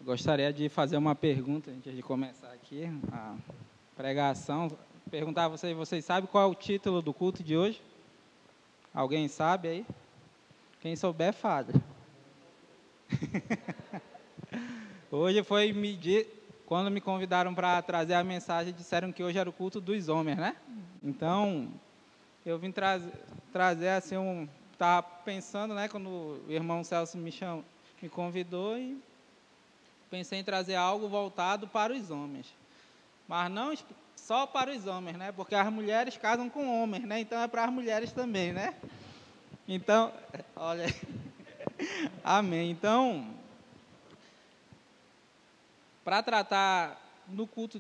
Gostaria de fazer uma pergunta antes de começar aqui a pregação. Perguntar a vocês sabem qual é o título do culto de hoje? Alguém sabe aí? Quem souber, fale. Hoje foi quando me convidaram para trazer a mensagem, disseram que hoje era o culto dos homens, né? Então, eu vim trazer assim estava pensando, né, quando o irmão Celso me convidou, e pensei em trazer algo voltado para os homens. Mas não só para os homens, né? Porque as mulheres casam com homens, né? Então é para as mulheres também, né? Então, olha, amém. Então, para tratar no culto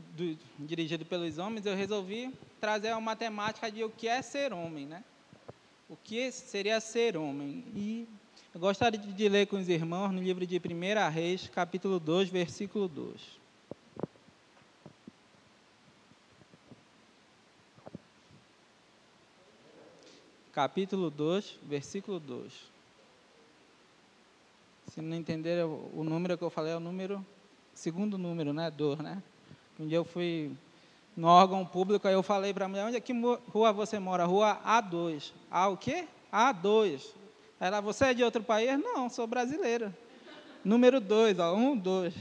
dirigido pelos homens, eu resolvi trazer uma temática de o que é ser homem, né? O que seria ser homem? E eu gostaria de ler com os irmãos no livro de 1 Reis, capítulo 2, versículo 2. Capítulo 2, versículo 2. Se não entender o número que eu falei, é o segundo número, né? 2, né? Um dia eu fui no órgão público, aí eu falei para a mulher: onde é que rua você mora? Rua A2. A o quê? A2. Ela: você é de outro país? Não, sou brasileira. Número 2, ó, 1, 2.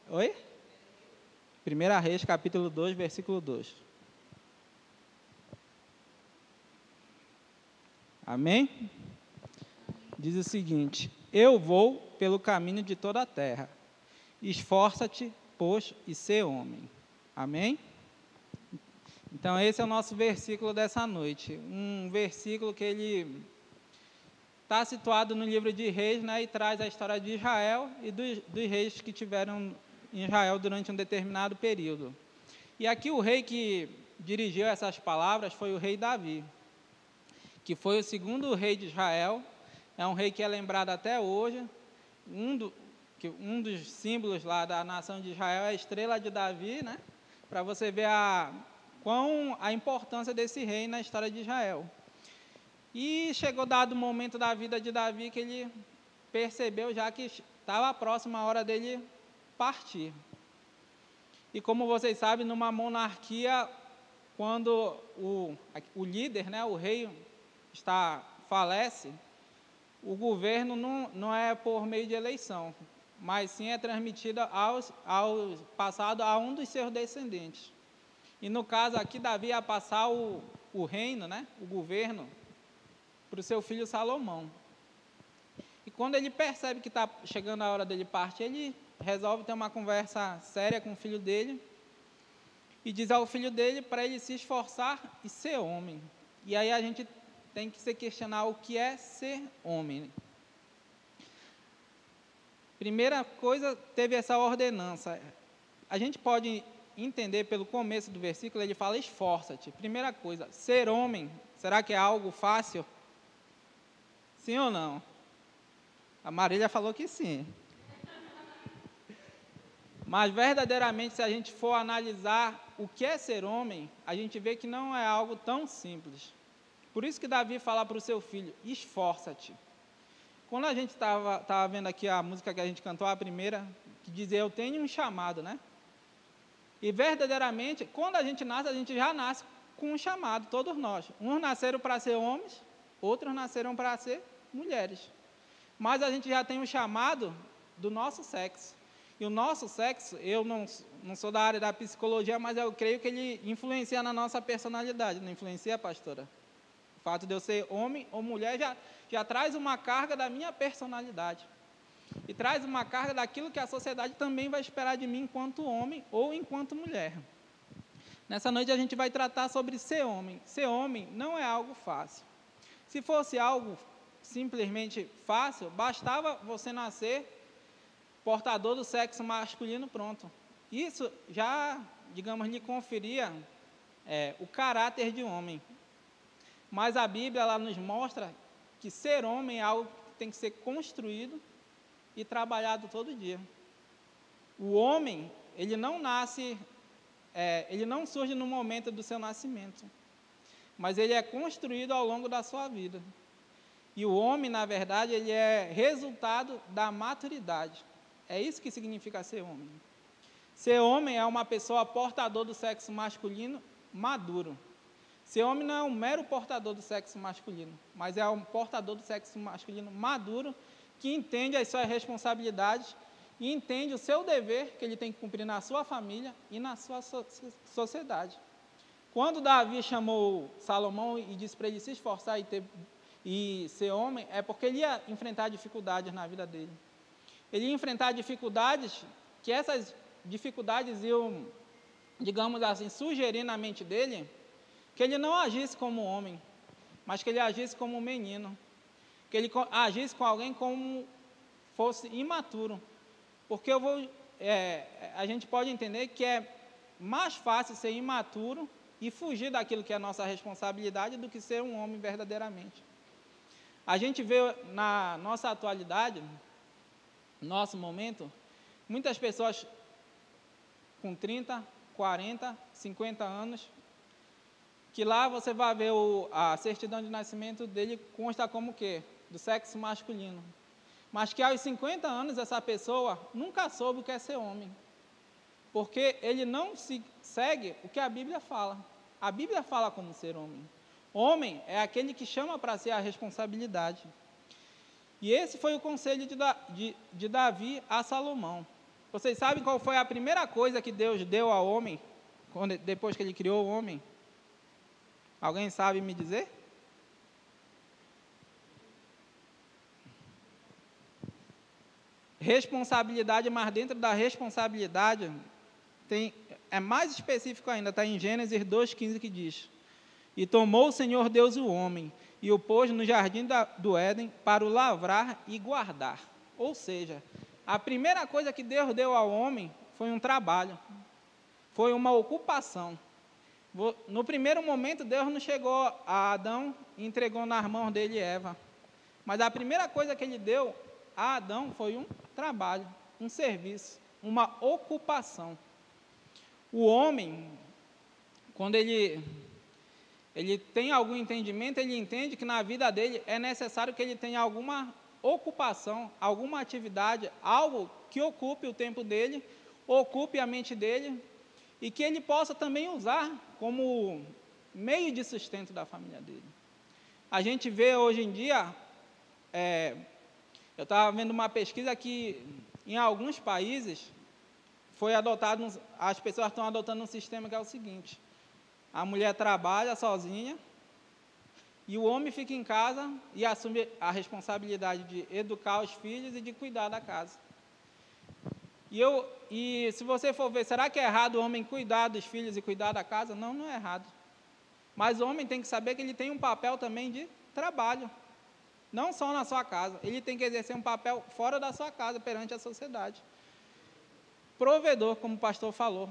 Oi? 1 Reis, capítulo 2, versículo 2. Amém? Diz o seguinte: eu vou pelo caminho de toda a terra. Esforça-te, pois, e sê homem. Amém? Então, esse é o nosso versículo dessa noite. Um versículo que ele está situado no livro de Reis, né, e traz a história de Israel e dos reis que tiveram em Israel durante um determinado período. E aqui o rei que dirigiu essas palavras foi o rei Davi, que foi o segundo rei de Israel. É um rei que é lembrado até hoje. Um dos símbolos lá da nação de Israel é a estrela de Davi, né? Para você ver a importância desse rei na história de Israel. E chegou dado o momento da vida de Davi que ele percebeu já que estava próxima a hora dele partir. E como vocês sabem, numa monarquia, quando o líder, né, o rei, falece, o governo não é por meio de eleição, mas sim é transmitido passado a um dos seus descendentes. E no caso aqui, Davi ia passar o reino, né, o governo, para o seu filho Salomão. E quando ele percebe que está chegando a hora dele partir, ele resolve ter uma conversa séria com o filho dele e diz ao filho dele para ele se esforçar e ser homem. E aí a gente tem que se questionar o que é ser homem. Primeira coisa, teve essa ordenança. A gente pode entender pelo começo do versículo, ele fala: esforça-te. Primeira coisa, ser homem, será que é algo fácil? Sim ou não? A Marília falou que sim. Mas verdadeiramente, se a gente for analisar o que é ser homem, a gente vê que não é algo tão simples. Por isso que Davi fala para o seu filho: esforça-te. Quando a gente estava vendo aqui a música que a gente cantou, a primeira, que dizia: eu tenho um chamado, né? E verdadeiramente, quando a gente já nasce com um chamado, todos nós. Uns nasceram para ser homens, outros nasceram para ser mulheres. Mas a gente já tem um chamado do nosso sexo. E o nosso sexo, eu não sou da área da psicologia, mas eu creio que ele influencia na nossa personalidade. Não influencia, pastora? O fato de eu ser homem ou mulher já traz uma carga da minha personalidade. E traz uma carga daquilo que a sociedade também vai esperar de mim enquanto homem ou enquanto mulher. Nessa noite a gente vai tratar sobre ser homem. Ser homem não é algo fácil. Se fosse algo simplesmente fácil, bastava você nascer portador do sexo masculino, pronto. Isso já, digamos, lhe conferia o caráter de homem. Mas a Bíblia ela nos mostra que ser homem é algo que tem que ser construído e trabalhado todo dia. O homem, ele não nasce, ele não surge no momento do seu nascimento, mas ele é construído ao longo da sua vida. E o homem, na verdade, ele é resultado da maturidade. É isso que significa ser homem. Ser homem é uma pessoa portador do sexo masculino maduro. Ser homem não é um mero portador do sexo masculino, mas é um portador do sexo masculino maduro que entende as suas responsabilidades e entende o seu dever que ele tem que cumprir na sua família e na sua sociedade. Quando Davi chamou Salomão e disse para ele se esforçar e ser homem, é porque ele ia enfrentar dificuldades na vida dele. Ele ia enfrentar dificuldades, que essas dificuldades iam, digamos assim, sugerir na mente dele que ele não agisse como homem, mas que ele agisse como um menino, que ele agisse com alguém como fosse imaturo. Porque a gente pode entender que é mais fácil ser imaturo e fugir daquilo que é a nossa responsabilidade do que ser um homem verdadeiramente. A gente vê na nossa atualidade, nosso momento, muitas pessoas com 30, 40, 50 anos, que lá você vai ver a certidão de nascimento dele consta como o quê? Do sexo masculino. Mas que aos 50 anos essa pessoa nunca soube o que é ser homem. Porque ele não segue o que a Bíblia fala. A Bíblia fala como ser homem. Homem é aquele que chama para si a responsabilidade. E esse foi o conselho de Davi a Salomão. Vocês sabem qual foi a primeira coisa que Deus deu ao homem, depois que ele criou o homem? Alguém sabe me dizer? Responsabilidade, mas dentro da responsabilidade é mais específico ainda, está em Gênesis 2,15 que diz: e tomou o Senhor Deus o homem, e o pôs no jardim do Éden para o lavrar e guardar. Ou seja, a primeira coisa que Deus deu ao homem foi um trabalho, foi uma ocupação. No primeiro momento, Deus não chegou a Adão e entregou nas mãos dele Eva. Mas a primeira coisa que ele deu a Adão foi um trabalho, um serviço, uma ocupação. O homem, quando ele tem algum entendimento, ele entende que na vida dele é necessário que ele tenha alguma ocupação, alguma atividade, algo que ocupe o tempo dele, ocupe a mente dele, e que ele possa também usar como meio de sustento da família dele. A gente vê hoje em dia, eu estava vendo uma pesquisa que em alguns países foi adotado, as pessoas estão adotando um sistema que é o seguinte: a mulher trabalha sozinha e o homem fica em casa e assume a responsabilidade de educar os filhos e de cuidar da casa. E se você for ver, será que é errado o homem cuidar dos filhos e cuidar da casa? Não, não é errado. Mas o homem tem que saber que ele tem um papel também de trabalho, não só na sua casa. Ele tem que exercer um papel fora da sua casa, perante a sociedade. Provedor, como o pastor falou.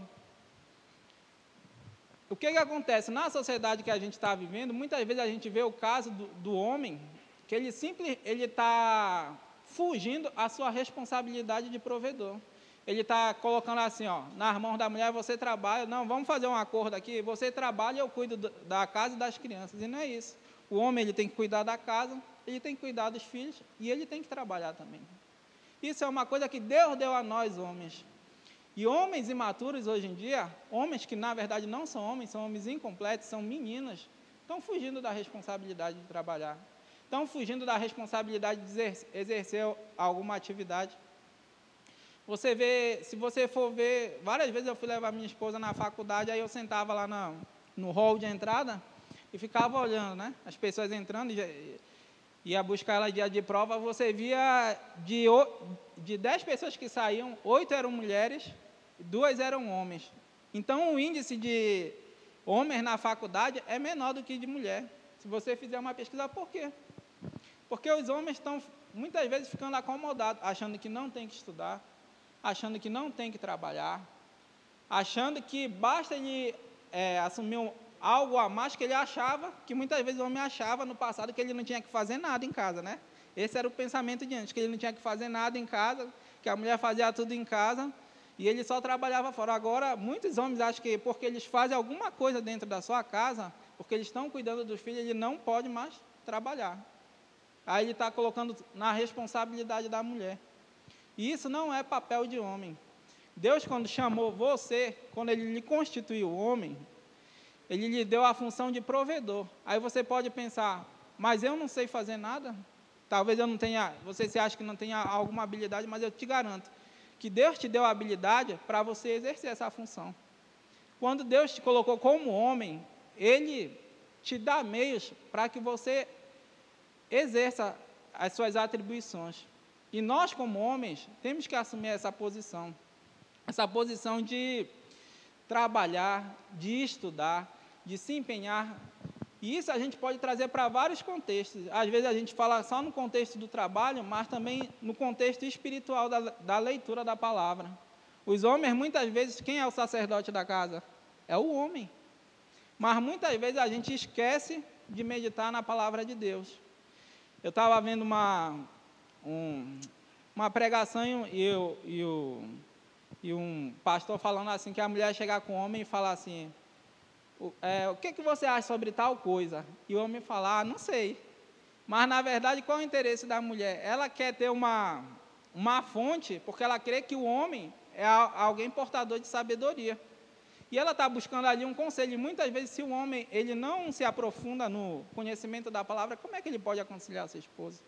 O que acontece? Na sociedade que a gente está vivendo, muitas vezes a gente vê o caso do homem, que ele está fugindo à sua responsabilidade de provedor. Ele está colocando assim, nas mãos da mulher: você trabalha, não, vamos fazer um acordo aqui, você trabalha e eu cuido da casa e das crianças. E não é isso. O homem, ele tem que cuidar da casa, ele tem que cuidar dos filhos e ele tem que trabalhar também. Isso é uma coisa que Deus deu a nós, homens. E homens imaturos hoje em dia, homens que na verdade não são homens incompletos, são meninas, estão fugindo da responsabilidade de trabalhar, estão fugindo da responsabilidade de exercer alguma atividade. Você vê, se você for ver, várias vezes eu fui levar minha esposa na faculdade, aí eu sentava lá no hall de entrada e ficava olhando, né? As pessoas entrando, ia buscar ela dia de prova, você via de 10 pessoas que saíam, 8 eram mulheres, 2 eram homens. Então o índice de homens na faculdade é menor do que de mulher. Se você fizer uma pesquisa, por quê? Porque os homens estão muitas vezes ficando acomodados, achando que não tem que estudar, achando que não tem que trabalhar, achando que basta ele assumir algo a mais que ele achava, que muitas vezes o homem achava no passado que ele não tinha que fazer nada em casa, né? Esse era o pensamento de antes, que ele não tinha que fazer nada em casa, que a mulher fazia tudo em casa e ele só trabalhava fora. Agora, muitos homens acham que porque eles fazem alguma coisa dentro da sua casa, porque eles estão cuidando dos filhos, ele não pode mais trabalhar. Aí ele está colocando na responsabilidade da mulher. E isso não é papel de homem. Deus, quando chamou você, quando Ele lhe constituiu homem, Ele lhe deu a função de provedor. Aí você pode pensar, mas eu não sei fazer nada? Talvez eu não tenha, você se acha que não tenha alguma habilidade, mas eu te garanto que Deus te deu a habilidade para você exercer essa função. Quando Deus te colocou como homem, Ele te dá meios para que você exerça as suas atribuições. E nós, como homens, temos que assumir essa posição de trabalhar, de estudar, de se empenhar. E isso a gente pode trazer para vários contextos. Às vezes a gente fala só no contexto do trabalho, mas também no contexto espiritual da leitura da palavra. Os homens, muitas vezes, quem é o sacerdote da casa? É o homem. Mas muitas vezes a gente esquece de meditar na palavra de Deus. Eu estava vendo uma pregação e um pastor falando assim, que a mulher chegar com o homem e falar assim, o que você acha sobre tal coisa? E o homem falar, não sei. Mas, na verdade, qual é o interesse da mulher? Ela quer ter uma fonte, porque ela crê que o homem é alguém portador de sabedoria. E ela está buscando ali um conselho. E muitas vezes, se o homem ele não se aprofunda no conhecimento da palavra, como é que ele pode aconselhar a sua esposa?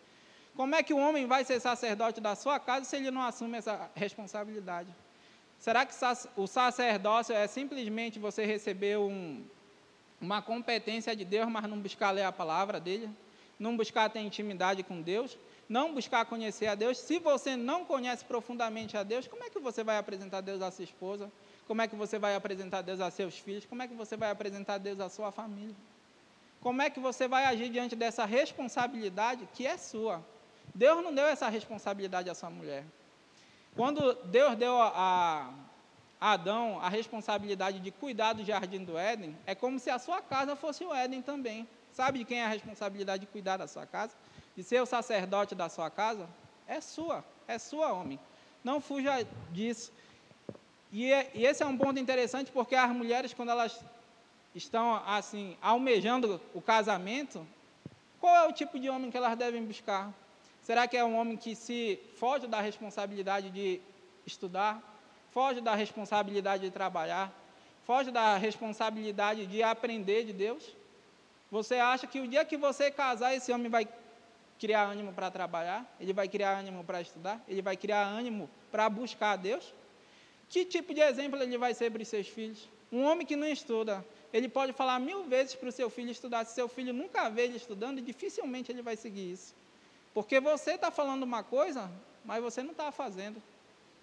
Como é que o homem vai ser sacerdote da sua casa se ele não assume essa responsabilidade? Será que o sacerdócio é simplesmente você receber uma competência de Deus, mas não buscar ler a palavra dele? Não buscar ter intimidade com Deus? Não buscar conhecer a Deus? Se você não conhece profundamente a Deus, como é que você vai apresentar Deus à sua esposa? Como é que você vai apresentar Deus a seus filhos? Como é que você vai apresentar Deus à sua família? Como é que você vai agir diante dessa responsabilidade que é sua? Deus não deu essa responsabilidade à sua mulher. Quando Deus deu a Adão a responsabilidade de cuidar do jardim do Éden, é como se a sua casa fosse o Éden também. Sabe de quem é a responsabilidade de cuidar da sua casa? De ser o sacerdote da sua casa? É sua, homem. Não fuja disso. E esse é um ponto interessante, porque as mulheres, quando elas estão assim, almejando o casamento, qual é o tipo de homem que elas devem buscar? Será que é um homem que se foge da responsabilidade de estudar, foge da responsabilidade de trabalhar, foge da responsabilidade de aprender de Deus? Você acha que o dia que você casar, esse homem vai criar ânimo para trabalhar? Ele vai criar ânimo para estudar? Ele vai criar ânimo para buscar a Deus? Que tipo de exemplo ele vai ser para os seus filhos? Um homem que não estuda, ele pode falar 1000 vezes para o seu filho estudar. Se seu filho nunca vê ele estudando, dificilmente ele vai seguir isso. Porque você está falando uma coisa, mas você não está fazendo.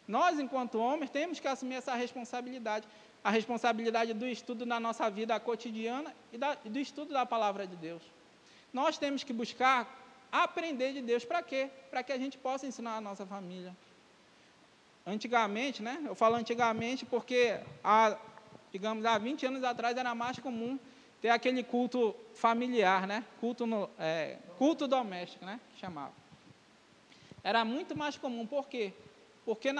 Nós, enquanto homens, temos que assumir essa responsabilidade. A responsabilidade do estudo na nossa vida cotidiana e do estudo da palavra de Deus. Nós temos que buscar aprender de Deus. Para quê? Para que a gente possa ensinar a nossa família. Antigamente, eu falo antigamente porque há 20 anos atrás era mais comum ter aquele culto familiar, culto doméstico, que chamava. Era muito mais comum, por quê? Porque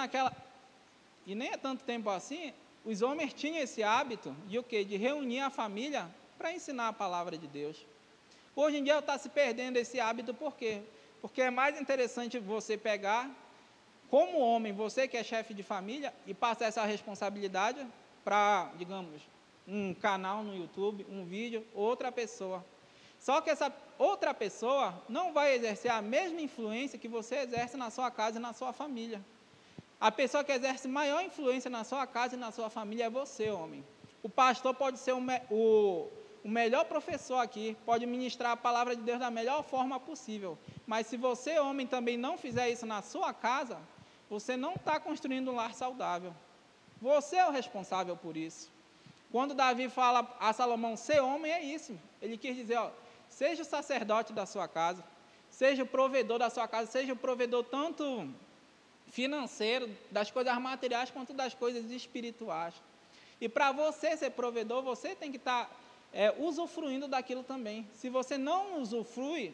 e nem é tanto tempo assim, os homens tinham esse hábito de o quê? De reunir a família para ensinar a palavra de Deus. Hoje em dia está se perdendo esse hábito, por quê? Porque é mais interessante você pegar, como homem, você que é chefe de família, e passar essa responsabilidade para, um canal no YouTube, um vídeo, outra pessoa. Só que essa outra pessoa não vai exercer a mesma influência que você exerce na sua casa e na sua família. A pessoa que exerce maior influência na sua casa e na sua família é você, homem. O pastor pode ser o melhor professor aqui, pode ministrar a palavra de Deus da melhor forma possível. Mas se você, homem, também não fizer isso na sua casa, você não está construindo um lar saudável. Você é o responsável por isso. Quando Davi fala a Salomão ser homem, é isso. Ele quis dizer, seja o sacerdote da sua casa, seja o provedor da sua casa, seja o provedor tanto financeiro, das coisas materiais, quanto das coisas espirituais. E para você ser provedor, você tem que estar usufruindo daquilo também. Se você não usufrui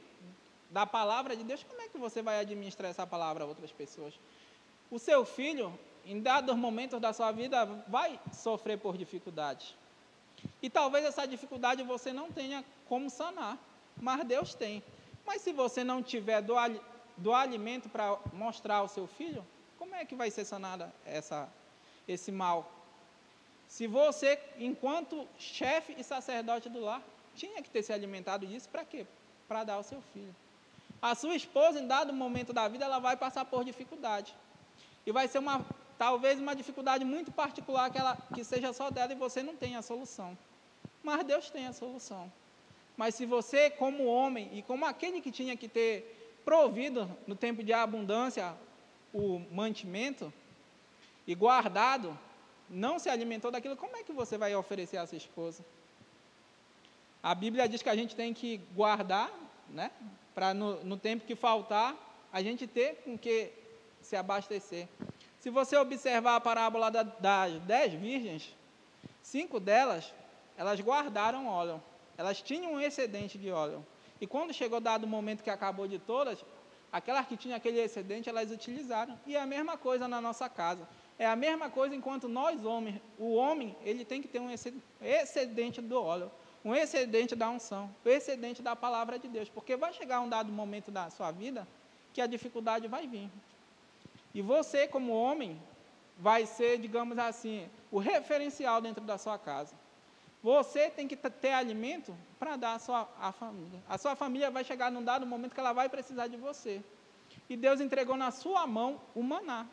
da palavra de Deus, como é que você vai administrar essa palavra a outras pessoas? O seu filho, em dados momentos da sua vida, vai sofrer por dificuldades. E talvez essa dificuldade você não tenha como sanar, mas Deus tem. Mas se você não tiver do alimento para mostrar ao seu filho, como é que vai ser sanada esse mal? Se você, enquanto chefe e sacerdote do lar, tinha que ter se alimentado disso, para quê? Para dar ao seu filho. A sua esposa, em dado momento da vida, ela vai passar por dificuldade. E vai ser talvez uma dificuldade muito particular, que seja só dela e você não tenha a solução. Mas Deus tem a solução. Mas se você, como homem, e como aquele que tinha que ter provido no tempo de abundância o mantimento e guardado, não se alimentou daquilo, como é que você vai oferecer à sua esposa? A Bíblia diz que a gente tem que guardar, né, para no tempo que faltar, a gente ter com que se abastecer. Se você observar a parábola das 10 virgens, 5 delas, elas guardaram óleo, elas tinham um excedente de óleo, e quando chegou dado o momento que acabou de todas, aquelas que tinham aquele excedente, elas utilizaram. E é a mesma coisa na nossa casa, é a mesma coisa enquanto nós homens, o homem, ele tem que ter um excedente do óleo, um excedente da unção, um excedente da palavra de Deus, porque vai chegar um dado momento da sua vida, que a dificuldade vai vir, e você como homem, vai ser, digamos assim, o referencial dentro da sua casa. Você tem que ter alimento para dar à família. A sua família vai chegar num dado momento que ela vai precisar de você. E Deus entregou na sua mão o maná.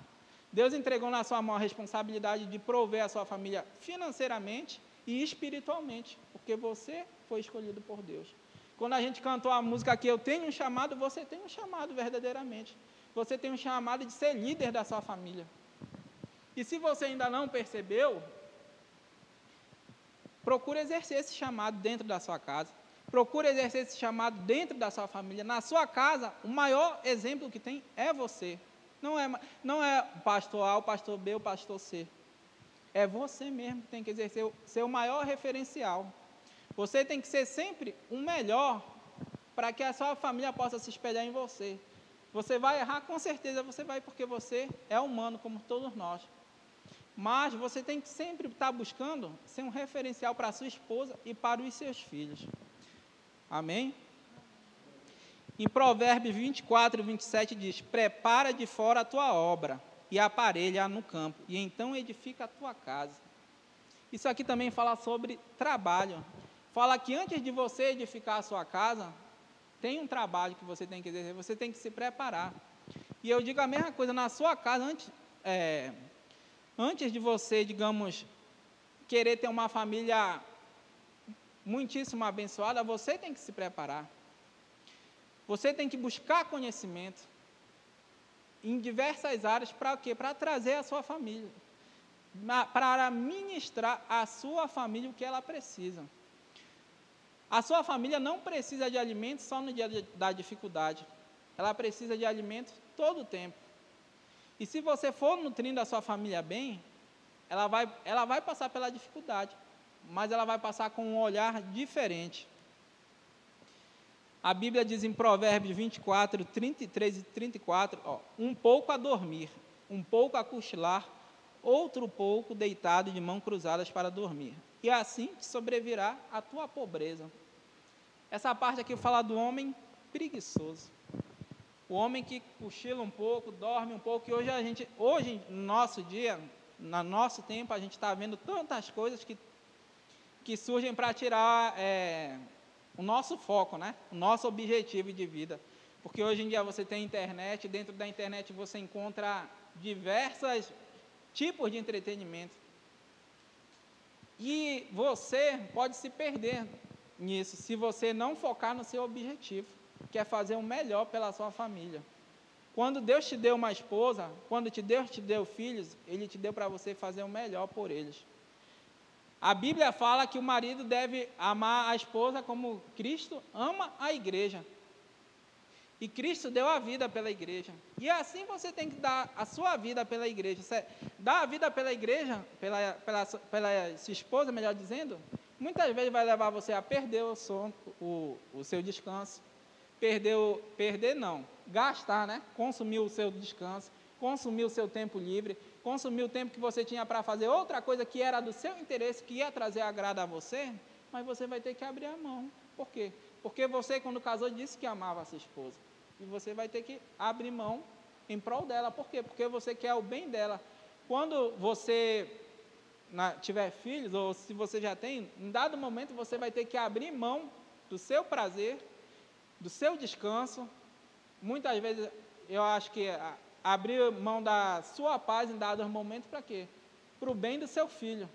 Deus entregou na sua mão a responsabilidade de prover a sua família financeiramente e espiritualmente, porque você foi escolhido por Deus. Quando a gente cantou a música aqui, eu tenho um chamado, você tem um chamado verdadeiramente. Você tem um chamado de ser líder da sua família. E se você ainda não percebeu, procure exercer esse chamado dentro da sua casa. Procure exercer esse chamado dentro da sua família. Na sua casa, o maior exemplo que tem é você. Não é o pastor A, o pastor B, o pastor C. É você mesmo que tem que exercer, ser o maior referencial. Você tem que ser sempre o melhor para que a sua família possa se espelhar em você. Você vai errar, com certeza você vai, porque você é humano como todos nós. Mas você tem que sempre estar buscando ser um referencial para a sua esposa e para os seus filhos. Amém? Em Provérbios 24, 27 diz: prepara de fora a tua obra e aparelha-a no campo, e então edifica a tua casa. Isso aqui também fala sobre trabalho. Fala que antes de você edificar a sua casa, tem um trabalho que você tem que exercer, você tem que se preparar. E eu digo a mesma coisa, na sua casa, antes de você, digamos, querer ter uma família muitíssimo abençoada, você tem que se preparar. Você tem que buscar conhecimento em diversas áreas, para o quê? Para trazer a sua família, para ministrar à sua família o que ela precisa. A sua família não precisa de alimento só no dia da dificuldade, ela precisa de alimento todo o tempo. E se você for nutrindo a sua família bem, ela vai passar pela dificuldade, mas ela vai passar com um olhar diferente. A Bíblia diz em Provérbios 24, 33 e 34, um pouco a dormir, um pouco a cochilar, outro pouco deitado de mãos cruzadas para dormir. E assim te sobrevirá a tua pobreza. Essa parte aqui fala do homem preguiçoso. O homem que cochila um pouco, dorme um pouco, e hoje no nosso dia, no nosso tempo, a gente está vendo tantas coisas que surgem para tirar o nosso foco, né? O nosso objetivo de vida. Porque hoje em dia você tem internet, dentro da internet você encontra diversos tipos de entretenimento. E você pode se perder nisso, se você não focar no seu objetivo, que é fazer o melhor pela sua família. Quando Deus te deu uma esposa, quando Deus te deu filhos, Ele te deu para você fazer o melhor por eles. A Bíblia fala que o marido deve amar a esposa como Cristo ama a igreja. E Cristo deu a vida pela igreja. E assim você tem que dar a sua vida pela igreja. Dar a vida pela igreja, pela sua esposa, melhor dizendo, muitas vezes vai levar você a perder o sono, o seu descanso. Gastar, né? Consumir o seu descanso, consumir o seu tempo livre, consumir o tempo que você tinha para fazer outra coisa que era do seu interesse, que ia trazer agrado a você, mas você vai ter que abrir a mão. Por quê? Porque você, quando casou, disse que amava a sua esposa. E você vai ter que abrir mão em prol dela. Por quê? Porque você quer o bem dela. Quando você tiver filhos, ou se você já tem, em dado momento você vai ter que abrir mão do seu prazer, do seu descanso. Muitas vezes eu acho que abrir mão da sua paz em dados momentos para quê? Para o bem do seu filho.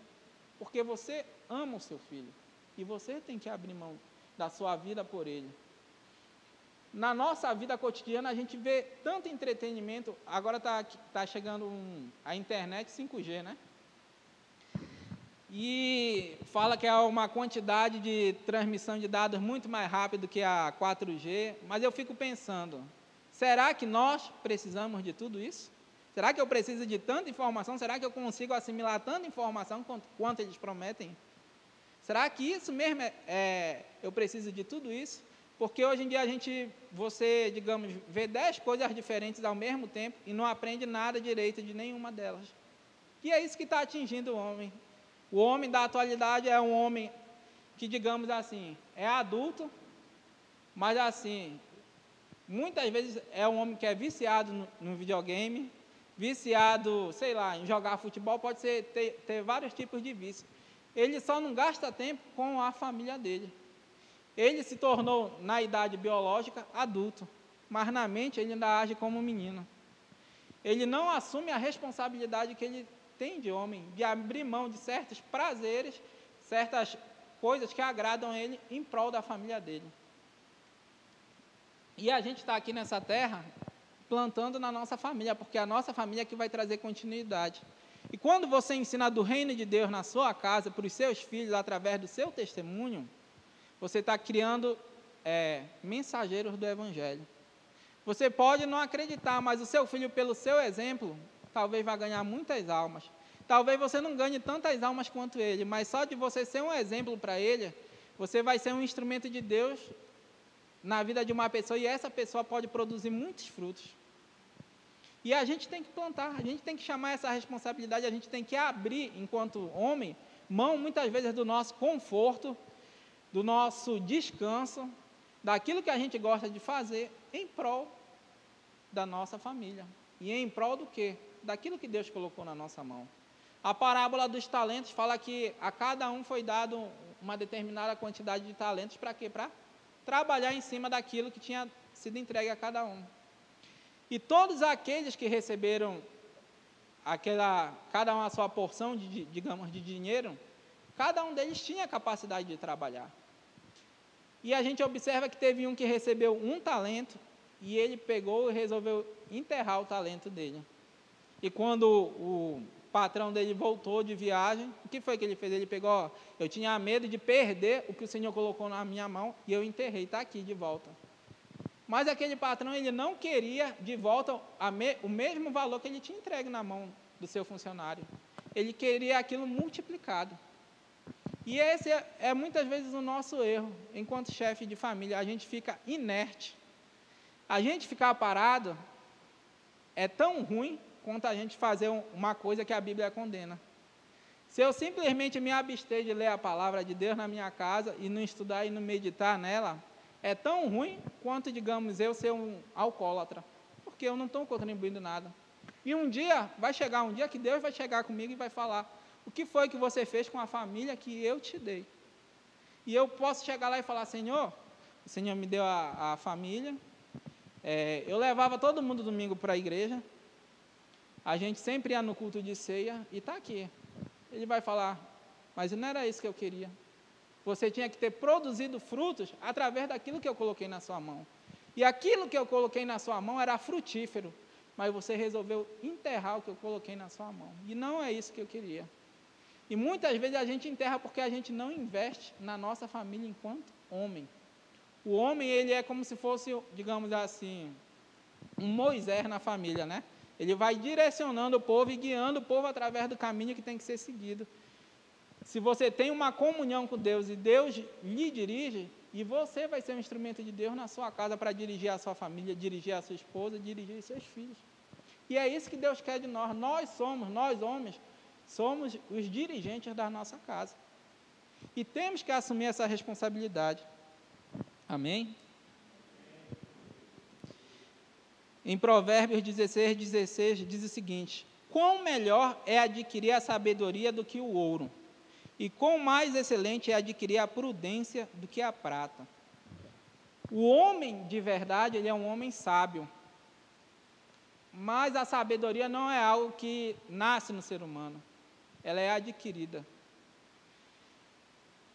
Porque você ama o seu filho. E você tem que abrir mão da sua vida por ele. Na nossa vida cotidiana, a gente vê tanto entretenimento. Agora está chegando a internet 5G, né? E fala que é uma quantidade de transmissão de dados muito mais rápido que a 4G. Mas eu fico pensando, será que nós precisamos de tudo isso? Será que eu preciso de tanta informação? Será que eu consigo assimilar tanta informação quanto eles prometem? Será que isso mesmo eu preciso de tudo isso? Porque hoje em dia você, digamos, vê 10 coisas diferentes ao mesmo tempo e não aprende nada direito de nenhuma delas. E é isso que está atingindo o homem. O homem da atualidade é um homem que, digamos assim, é adulto, mas assim, muitas vezes é um homem que é viciado no videogame, viciado, sei lá, em jogar futebol, pode ter vários tipos de vício. Ele só não gasta tempo com a família dele. Ele se tornou, na idade biológica, adulto, mas na mente ele ainda age como um menino. Ele não assume a responsabilidade que ele tem de homem, de abrir mão de certos prazeres, certas coisas que agradam ele em prol da família dele. E a gente está aqui nessa terra plantando na nossa família, porque é a nossa família que vai trazer continuidade. E quando você ensina do reino de Deus na sua casa, para os seus filhos, através do seu testemunho, você está criando mensageiros do Evangelho. Você pode não acreditar, mas o seu filho, pelo seu exemplo, talvez vá ganhar muitas almas. Talvez você não ganhe tantas almas quanto ele, mas só de você ser um exemplo para ele, você vai ser um instrumento de Deus na vida de uma pessoa, e essa pessoa pode produzir muitos frutos. E a gente tem que plantar, a gente tem que chamar essa responsabilidade, a gente tem que abrir, enquanto homem, mão muitas vezes do nosso conforto, do nosso descanso, daquilo que a gente gosta de fazer, em prol da nossa família. E em prol do quê? Daquilo que Deus colocou na nossa mão. A parábola dos talentos fala que a cada um foi dado uma determinada quantidade de talentos, para quê? Para trabalhar em cima daquilo que tinha sido entregue a cada um. E todos aqueles que receberam cada um a sua porção, digamos, de dinheiro, cada um deles tinha a capacidade de trabalhar. E a gente observa que teve um que recebeu um talento, e ele pegou e resolveu enterrar o talento dele. E quando o patrão dele voltou de viagem, o que foi que ele fez? Ele pegou, eu tinha medo de perder o que o Senhor colocou na minha mão, e eu enterrei, está aqui de volta. Mas aquele patrão, ele não queria de volta o mesmo valor que ele tinha entregue na mão do seu funcionário. Ele queria aquilo multiplicado. E esse é muitas vezes o nosso erro, enquanto chefe de família. A gente fica inerte. A gente ficar parado é tão ruim quanto a gente fazer uma coisa que a Bíblia condena. Se eu simplesmente me abster de ler a palavra de Deus na minha casa e não estudar e não meditar nela, é tão ruim quanto, digamos, eu ser um alcoólatra, porque eu não estou contribuindo nada. E vai chegar um dia que Deus vai chegar comigo e vai falar: o que foi que você fez com a família que eu te dei? E eu posso chegar lá e falar: Senhor, o Senhor me deu a família, eu levava todo mundo domingo para a igreja, a gente sempre ia no culto de ceia, e está aqui. Ele vai falar: mas não era isso que eu queria. Você tinha que ter produzido frutos através daquilo que eu coloquei na sua mão. E aquilo que eu coloquei na sua mão era frutífero, mas você resolveu enterrar o que eu coloquei na sua mão. E não é isso que eu queria. E muitas vezes a gente enterra porque a gente não investe na nossa família enquanto homem. O homem, ele é como se fosse, digamos assim, um Moisés na família, né? Ele vai direcionando o povo e guiando o povo através do caminho que tem que ser seguido. Se você tem uma comunhão com Deus e Deus lhe dirige, e você vai ser um instrumento de Deus na sua casa para dirigir a sua família, dirigir a sua esposa, dirigir os seus filhos. E é isso que Deus quer de nós. Nós homens, somos os dirigentes da nossa casa. E temos que assumir essa responsabilidade. Amém? Em Provérbios 16 diz o seguinte: quão melhor é adquirir a sabedoria do que o ouro, e quão mais excelente é adquirir a prudência do que a prata. O homem de verdade, ele é um homem sábio, mas a sabedoria não é algo que nasce no ser humano, ela é adquirida.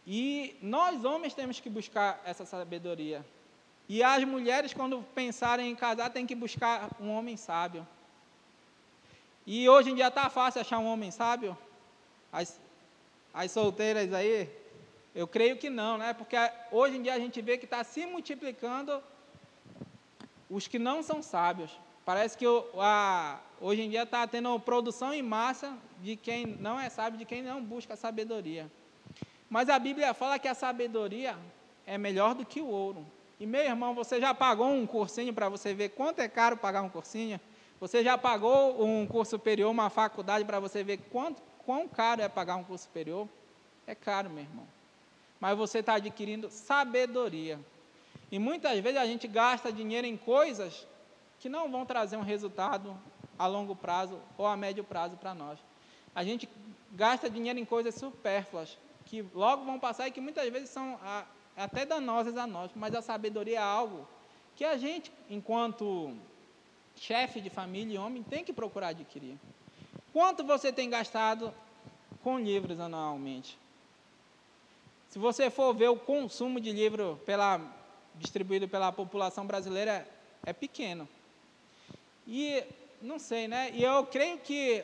E nós homens temos que buscar essa sabedoria. E as mulheres, quando pensarem em casar, têm que buscar um homem sábio. E hoje em dia está fácil achar um homem sábio? As solteiras aí, eu creio que não, né? Porque hoje em dia a gente vê que está se multiplicando os que não são sábios. Parece que hoje em dia está tendo produção em massa de quem não é sábio, de quem não busca sabedoria. Mas a Bíblia fala que a sabedoria é melhor do que o ouro. E, meu irmão, você já pagou um cursinho para você ver quanto é caro pagar um cursinho? Você já pagou um curso superior, uma faculdade, para você ver quão caro é pagar um curso superior? É caro, meu irmão. Mas você está adquirindo sabedoria. E muitas vezes a gente gasta dinheiro em coisas que não vão trazer um resultado a longo prazo ou a médio prazo para nós. A gente gasta dinheiro em coisas supérfluas, que logo vão passar e que muitas vezes são até danosas a nós, mas a sabedoria é algo que a gente, enquanto chefe de família e homem, tem que procurar adquirir. Quanto você tem gastado com livros anualmente? Se você for ver o consumo de livro distribuído pela população brasileira, é pequeno. E, não sei, né? E eu creio que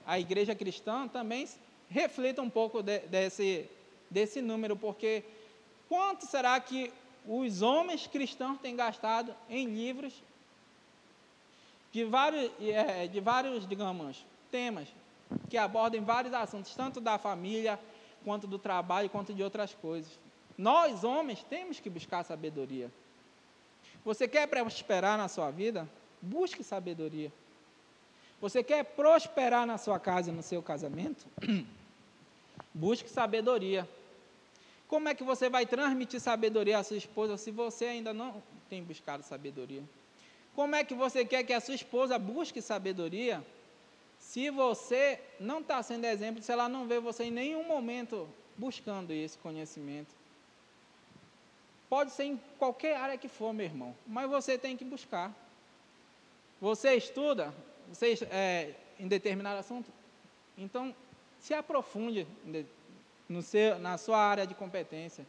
a igreja cristã também reflita um pouco desse número, porque quanto será que os homens cristãos têm gastado em livros de vários, digamos, temas, que abordam vários assuntos, tanto da família, quanto do trabalho, quanto de outras coisas. Nós, homens, temos que buscar sabedoria. Você quer prosperar na sua vida? Busque sabedoria. Você quer prosperar na sua casa e no seu casamento? Busque sabedoria. Como é que você vai transmitir sabedoria à sua esposa se você ainda não tem buscado sabedoria? Como é que você quer que a sua esposa busque sabedoria se você não está sendo exemplo, se ela não vê você em nenhum momento buscando esse conhecimento? Pode ser em qualquer área que for, meu irmão, mas você tem que buscar. Você estuda em determinado assunto, então se aprofunde na sua área de competência.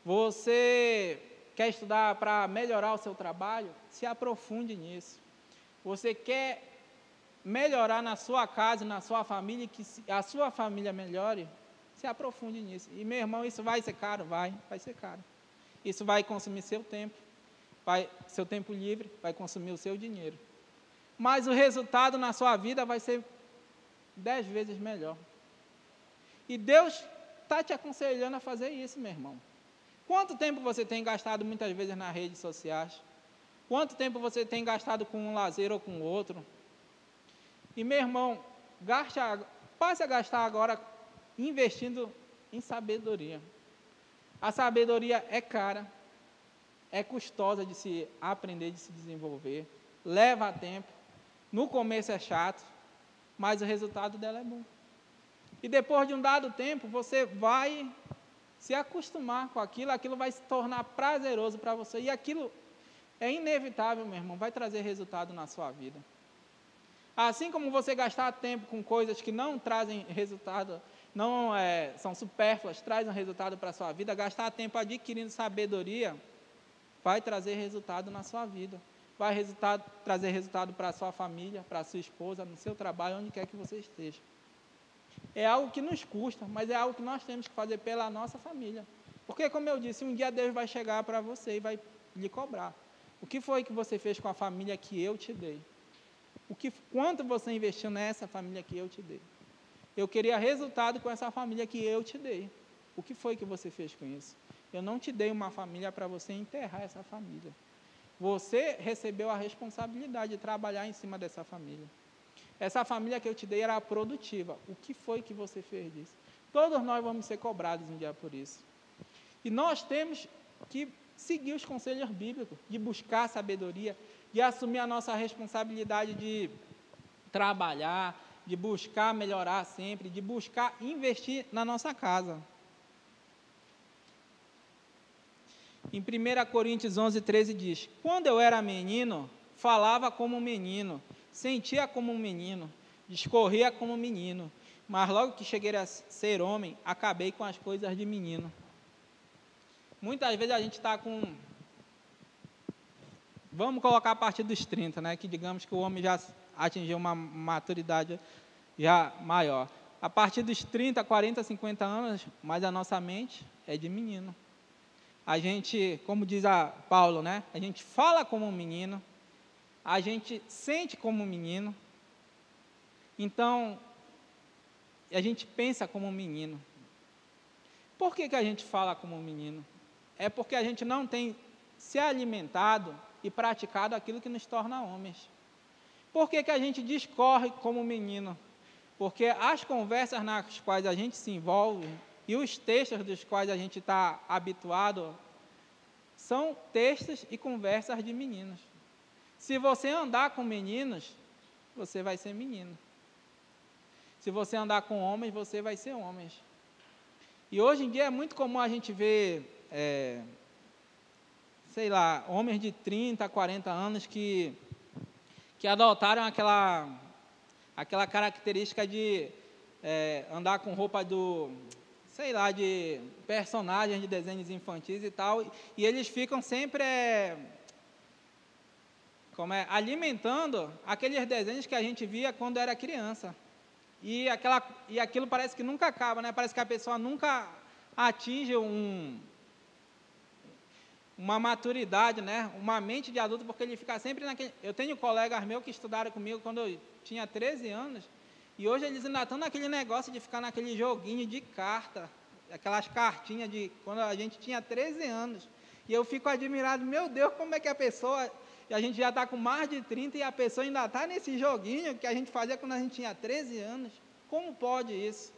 Você quer estudar para melhorar o seu trabalho? Se aprofunde nisso. Você quer melhorar na sua casa, na sua família, que a sua família melhore? Se aprofunde nisso. E, meu irmão, isso vai ser caro? Vai ser caro. Isso vai consumir seu tempo, seu tempo livre, vai consumir o seu dinheiro. Mas o resultado na sua vida vai ser 10 vezes melhor. E Deus está te aconselhando a fazer isso, meu irmão. Quanto tempo você tem gastado muitas vezes nas redes sociais? Quanto tempo você tem gastado com um lazer ou com outro? E, meu irmão, passe a gastar agora investindo em sabedoria. A sabedoria é cara, é custosa de se aprender, de se desenvolver, leva tempo, no começo é chato, mas o resultado dela é bom. E depois de um dado tempo, você vai se acostumar com aquilo vai se tornar prazeroso para você, e aquilo é inevitável, meu irmão, vai trazer resultado na sua vida. Assim como você gastar tempo com coisas que não trazem resultado, são supérfluas, trazem um resultado para a sua vida, gastar tempo adquirindo sabedoria vai trazer resultado na sua vida, vai trazer resultado para a sua família, para a sua esposa, no seu trabalho, onde quer que você esteja. É algo que nos custa, mas é algo que nós temos que fazer pela nossa família. Porque, como eu disse, um dia Deus vai chegar para você e vai lhe cobrar. O que foi que você fez com a família que eu te dei? Quanto você investiu nessa família que eu te dei? Eu queria resultado com essa família que eu te dei. O que foi que você fez com isso? Eu não te dei uma família para você enterrar essa família. Você recebeu a responsabilidade de trabalhar em cima dessa família. Essa família que eu te dei era produtiva. O que foi que você fez disso? Todos nós vamos ser cobrados um dia por isso. E nós temos que seguir os conselhos bíblicos, de buscar sabedoria, de assumir a nossa responsabilidade de trabalhar, de buscar melhorar sempre, de buscar investir na nossa casa. Em 1 Coríntios 11:13 diz: quando eu era menino, falava como um menino, sentia como um menino, discorria como um menino, mas logo que cheguei a ser homem, acabei com as coisas de menino. Muitas vezes a gente está com, vamos colocar a partir dos 30, né, que digamos que o homem já atingiu uma maturidade já maior. A partir dos 30, 40, 50 anos, mas a nossa mente é de menino. A gente, como diz Paulo, né, a gente fala como um menino, a gente sente como um menino, então, a gente pensa como um menino. Por que a gente fala como um menino? É porque a gente não tem se alimentado e praticado aquilo que nos torna homens. Por que a gente discorre como um menino? Porque as conversas nas quais a gente se envolve e os textos dos quais a gente está habituado são textos e conversas de meninos. Se você andar com meninos, você vai ser menino. Se você andar com homens, você vai ser homens. E hoje em dia é muito comum a gente ver, homens de 30, 40 anos que adotaram aquela característica de andar com roupa de personagens de desenhos infantis e tal, e eles ficam sempre alimentando aqueles desenhos que a gente via quando era criança. E aquilo parece que nunca acaba, né? Parece que a pessoa nunca atinge uma maturidade, né? Uma mente de adulto, porque ele fica sempre naquele... Eu tenho colegas meus que estudaram comigo quando eu tinha 13 anos, e hoje eles ainda estão naquele negócio de ficar naquele joguinho de carta, aquelas cartinhas de quando a gente tinha 13 anos. E eu fico admirado, meu Deus, como é que a pessoa... E a gente já está com mais de 30 e a pessoa ainda está nesse joguinho que a gente fazia quando a gente tinha 13 anos. Como pode isso?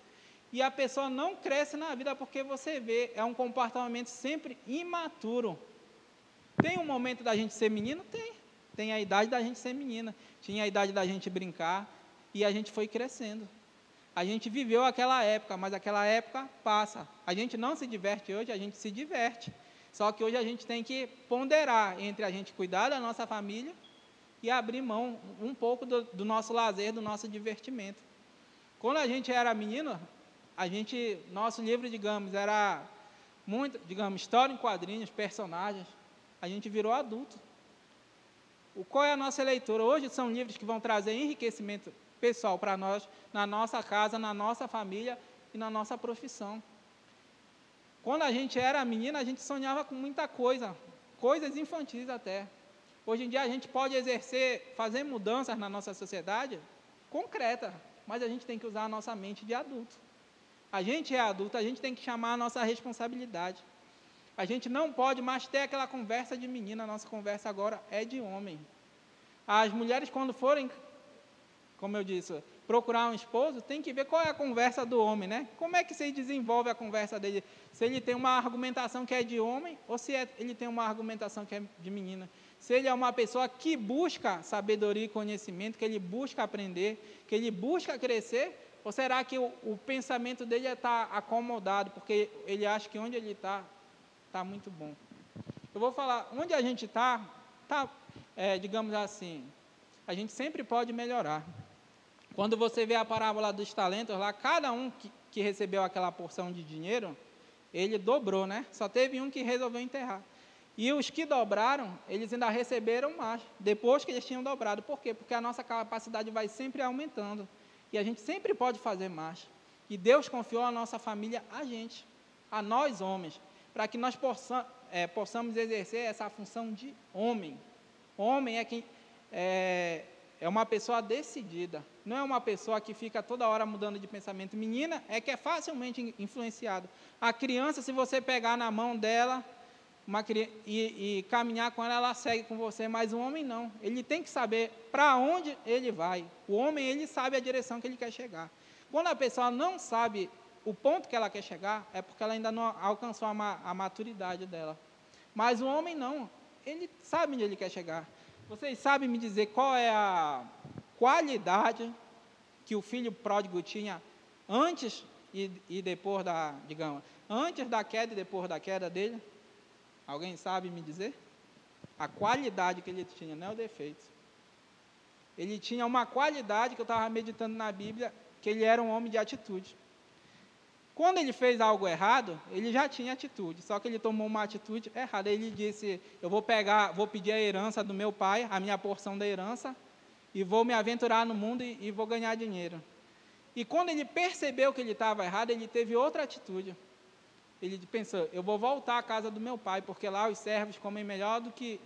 E a pessoa não cresce na vida porque você vê, é um comportamento sempre imaturo. Tem um momento da gente ser menino? Tem. Tem a idade da gente ser menina. Tinha a idade da gente brincar e a gente foi crescendo. A gente viveu aquela época, mas aquela época passa. A gente não se diverte hoje, a gente se diverte. Só que hoje a gente tem que ponderar entre a gente cuidar da nossa família e abrir mão um pouco do nosso lazer, do nosso divertimento. Quando a gente era menino, nosso livro, digamos, era muito, história em quadrinhos, personagens. A gente virou adulto. Qual é a nossa leitura? Hoje são livros que vão trazer enriquecimento pessoal para nós, na nossa casa, na nossa família e na nossa profissão. Quando a gente era menina, a gente sonhava com muita coisa, coisas infantis até. Hoje em dia a gente pode fazer mudanças na nossa sociedade concreta, mas a gente tem que usar a nossa mente de adulto. A gente é adulto, a gente tem que chamar a nossa responsabilidade. A gente não pode mais ter aquela conversa de menina, a nossa conversa agora é de homem. As mulheres, quando forem, como eu disse, procurar um esposo, tem que ver qual é a conversa do homem, né? Como é que se desenvolve a conversa dele? Se ele tem uma argumentação que é de homem ou se ele tem uma argumentação que é de menina. Se ele é uma pessoa que busca sabedoria e conhecimento, que ele busca aprender, que ele busca crescer, ou será que o pensamento dele está acomodado, porque ele acha que onde ele está muito bom? Eu vou falar, onde a gente está, digamos assim, a gente sempre pode melhorar. Quando você vê a parábola dos talentos lá, cada um que recebeu aquela porção de dinheiro, ele dobrou, né? Só teve um que resolveu enterrar. E os que dobraram, eles ainda receberam mais, depois que eles tinham dobrado. Por quê? Porque a nossa capacidade vai sempre aumentando. E a gente sempre pode fazer mais. E Deus confiou a nossa família a gente, a nós homens, para que nós possamos exercer essa função de homem. Homem é quem... É uma pessoa decidida, não é uma pessoa que fica toda hora mudando de pensamento. Menina é que é facilmente influenciada. A criança, se você pegar na mão dela e caminhar com ela, ela segue com você, mas o homem não. Ele tem que saber para onde ele vai. O homem, ele sabe a direção que ele quer chegar. Quando a pessoa não sabe o ponto que ela quer chegar, é porque ela ainda não alcançou a maturidade dela. Mas o homem não, ele sabe onde ele quer chegar. Vocês sabem me dizer qual é a qualidade que o filho pródigo tinha antes e depois antes da queda e depois da queda dele? Alguém sabe me dizer? A qualidade que ele tinha, não é o defeito. Ele tinha uma qualidade que eu estava meditando na Bíblia, que ele era um homem de atitude. Quando ele fez algo errado, ele já tinha atitude, só que ele tomou uma atitude errada. Ele disse, eu vou pedir a herança do meu pai, a minha porção da herança, e vou me aventurar no mundo e vou ganhar dinheiro. E quando ele percebeu que ele estava errado, ele teve outra atitude. Ele pensou, eu vou voltar à casa do meu pai, porque lá os servos comem melhor do que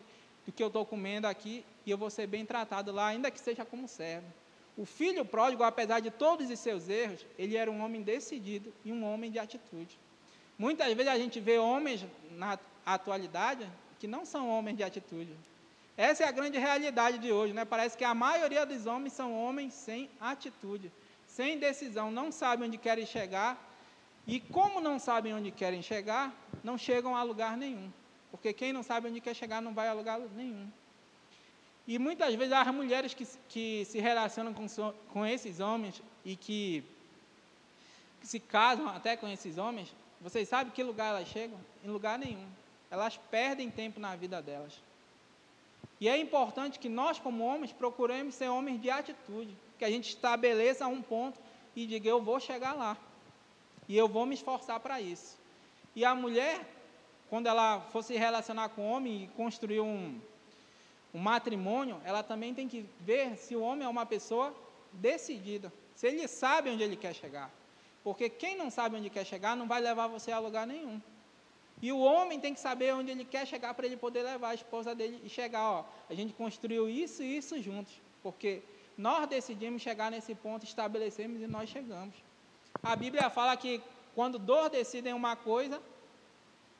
eu estou comendo aqui, e eu vou ser bem tratado lá, ainda que seja como servo. O filho pródigo, apesar de todos os seus erros, ele era um homem decidido e um homem de atitude. Muitas vezes a gente vê homens na atualidade que não são homens de atitude. Essa é a grande realidade de hoje, né? Parece que a maioria dos homens são homens sem atitude, sem decisão, não sabem onde querem chegar, e como não sabem onde querem chegar, não chegam a lugar nenhum. Porque quem não sabe onde quer chegar não vai a lugar nenhum. E muitas vezes as mulheres que se relacionam com esses homens e que se casam até com esses homens, vocês sabem que lugar elas chegam? Em lugar nenhum. Elas perdem tempo na vida delas. E é importante que nós, como homens, procuremos ser homens de atitude, que a gente estabeleça um ponto e diga, eu vou chegar lá, e eu vou me esforçar para isso. E a mulher, quando ela for se relacionar com o homem e construir um matrimônio, ela também tem que ver se o homem é uma pessoa decidida, se ele sabe onde ele quer chegar, porque quem não sabe onde quer chegar não vai levar você a lugar nenhum. E o homem tem que saber onde ele quer chegar para ele poder levar a esposa dele e chegar, a gente construiu isso e isso juntos, porque nós decidimos chegar nesse ponto, estabelecemos e nós chegamos. A Bíblia fala que quando dois decidem uma coisa,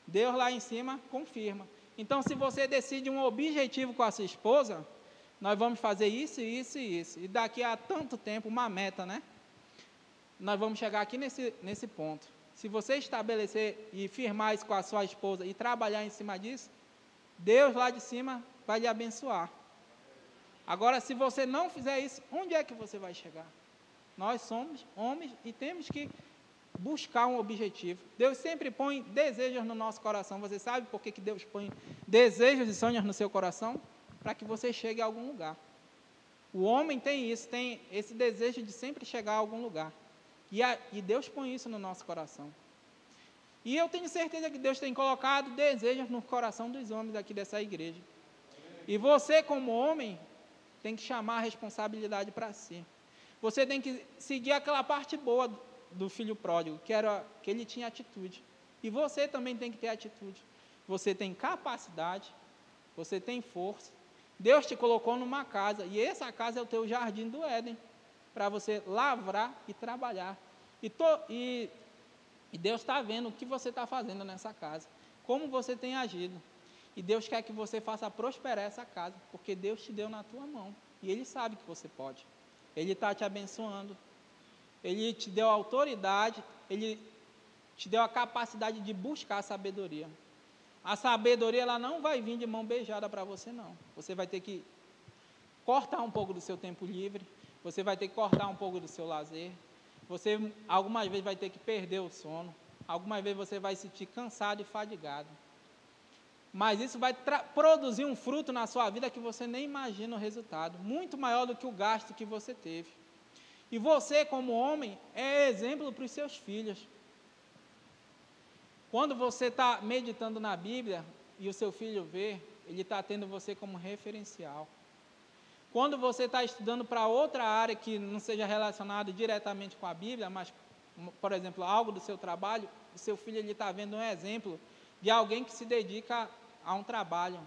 Deus lá em cima confirma. Então, se você decide um objetivo com a sua esposa, nós vamos fazer isso, isso e isso. E daqui a tanto tempo, uma meta, né? Nós vamos chegar aqui nesse ponto. Se você estabelecer e firmar isso com a sua esposa e trabalhar em cima disso, Deus lá de cima vai lhe abençoar. Agora, se você não fizer isso, onde é que você vai chegar? Nós somos homens e temos que buscar um objetivo. Deus sempre põe desejos no nosso coração. Você sabe por que Deus põe desejos e sonhos no seu coração? Para que você chegue a algum lugar. O homem tem isso, tem esse desejo de sempre chegar a algum lugar. E Deus põe isso no nosso coração. E eu tenho certeza que Deus tem colocado desejos no coração dos homens aqui dessa igreja. E você, como homem, tem que chamar a responsabilidade para si. Você tem que seguir aquela parte boa do filho pródigo, que ele tinha atitude. E você também tem que ter atitude. Você tem capacidade, você tem força. Deus te colocou numa casa, e essa casa é o teu jardim do Éden, para você lavrar e trabalhar. E Deus está vendo o que você está fazendo nessa casa, como você tem agido. E Deus quer que você faça prosperar essa casa, porque Deus te deu na tua mão, e Ele sabe que você pode. Ele está te abençoando. Ele te deu a autoridade, Ele te deu a capacidade de buscar a sabedoria. A sabedoria, ela não vai vir de mão beijada para você, não. Você vai ter que cortar um pouco do seu tempo livre, você vai ter que cortar um pouco do seu lazer, você algumas vezes vai ter que perder o sono, algumas vezes você vai se sentir cansado e fadigado. Mas isso vai produzir um fruto na sua vida que você nem imagina o resultado, muito maior do que o gasto que você teve. E você, como homem, é exemplo para os seus filhos. Quando você está meditando na Bíblia e o seu filho vê, ele está tendo você como referencial. Quando você está estudando para outra área que não seja relacionada diretamente com a Bíblia, mas, por exemplo, algo do seu trabalho, o seu filho está vendo um exemplo de alguém que se dedica a um trabalho.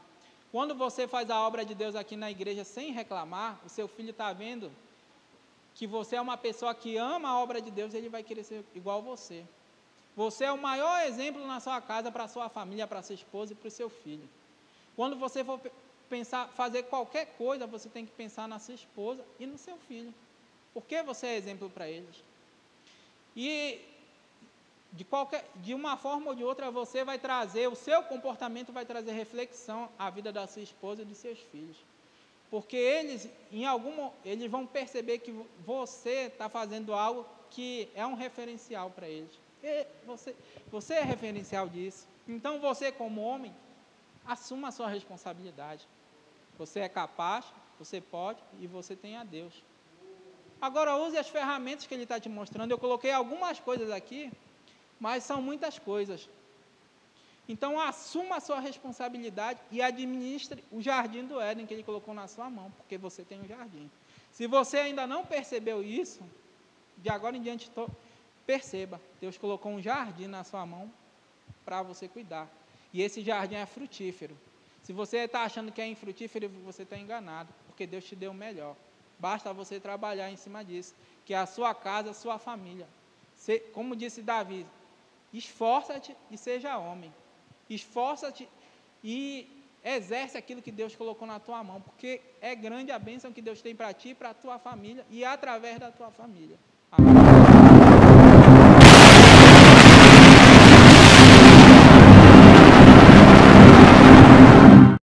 Quando você faz a obra de Deus aqui na igreja sem reclamar, o seu filho está vendo que você é uma pessoa que ama a obra de Deus, ele vai querer ser igual a você. Você é o maior exemplo na sua casa, para a sua família, para a sua esposa e para o seu filho. Quando você for fazer qualquer coisa, você tem que pensar na sua esposa e no seu filho. Porque você é exemplo para eles. E de uma forma ou de outra, você vai trazer, o seu comportamento vai trazer reflexão à vida da sua esposa e dos seus filhos. Porque eles vão perceber que você está fazendo algo que é um referencial para eles. Você é referencial disso. Então, você como homem, assuma a sua responsabilidade. Você é capaz, você pode e você tem a Deus. Agora, use as ferramentas que Ele está te mostrando. Eu coloquei algumas coisas aqui, mas são muitas coisas. Então, assuma a sua responsabilidade e administre o jardim do Éden que Ele colocou na sua mão, porque você tem um jardim. Se você ainda não percebeu isso, de agora em diante, perceba, Deus colocou um jardim na sua mão para você cuidar. E esse jardim é frutífero. Se você está achando que é infrutífero, você está enganado, porque Deus te deu o melhor. Basta você trabalhar em cima disso, que é a sua casa, a sua família. Como disse Davi, esforça-te e seja homem. Esforça-te e exerce aquilo que Deus colocou na tua mão, porque é grande a bênção que Deus tem para ti, para a tua família e através da tua família. Amém?